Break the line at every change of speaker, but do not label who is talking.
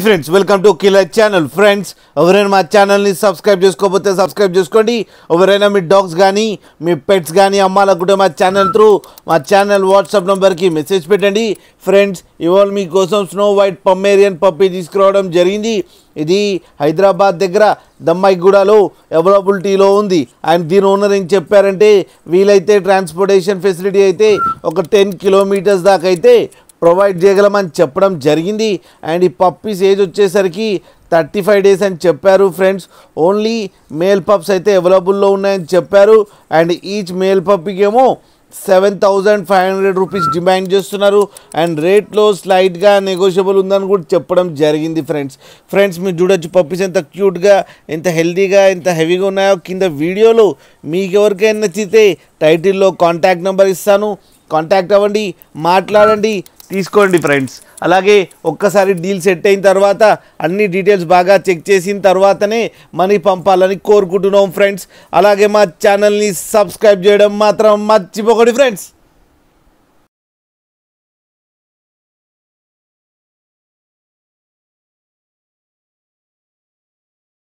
Friends welcome to killer channel. Friends ఎవరైనా మా ఛానల్ని సబ్స్క్రైబ్ చేసుకోకపోతే సబ్స్క్రైబ్ చేసుకోండి. ఎవరైనా మీ డాగ్స్ కానీ మీ పెట్స్ కానీ అమ్మాలనుకుంటే మా ఛానల్ త్రూ మా ఛానల్ వాట్సాప్ నెంబర్కి మెసేజ్ పెట్టండి. ఫ్రెండ్స్ ఇవాళ మీకోసం స్నో వైట్ పమ్మేరియన్ పప్పీ తీసుకురావడం జరిగింది. ఇది హైదరాబాద్ దగ్గర దమ్మాయిగూడలో అవైలబిలిటీలో ఉంది. అండ్ దీని ఓనర్ ఏం చెప్పారంటే వీలైతే ట్రాన్స్పోర్టేషన్ ఫెసిలిటీ అయితే ఒక 10 కిలోమీటర్స్ దాకా అయితే ప్రొవైడ్ చేయగలమని చెప్పడం జరిగింది. అండ్ ఈ పప్పీస్ ఏజ్ వచ్చేసరికి 35 డేస్ అని చెప్పారు. ఫ్రెండ్స్ ఓన్లీ మేల్ పప్స్ అయితే అవైలబుల్లో ఉన్నాయని చెప్పారు. అండ్ ఈచ్ మేల్ పప్పీకి ఏమో 7,500 రూపీస్ డిమాండ్ చేస్తున్నారు. అండ్ రేట్లో స్లైట్గా నెగోషియబుల్ ఉందని కూడా చెప్పడం జరిగింది. ఫ్రెండ్స్ మీరు చూడొచ్చు పప్పీస్ ఎంత క్యూట్గా, ఎంత హెల్తీగా, ఎంత హెవీగా ఉన్నాయో. కింద వీడియోలో మీకు ఎవరికైనా నచ్చితే టైటిల్లో కాంటాక్ట్ నెంబర్ ఇస్తాను, కాంటాక్ట్ అవ్వండి, మాట్లాడండి, తీసుకోండి. ఫ్రెండ్స్ అలాగే ఒక్కసారి డీల్ సెట్ అయిన తర్వాత అన్ని డీటెయిల్స్ బాగా చెక్ చేసిన తర్వాతనే మనీ పంపాలని కోరుకుంటున్నాం. ఫ్రెండ్స్ అలాగే మా ఛానల్ని సబ్స్క్రైబ్ చేయడం మాత్రం మర్చిపోకండి. ఫ్రెండ్స్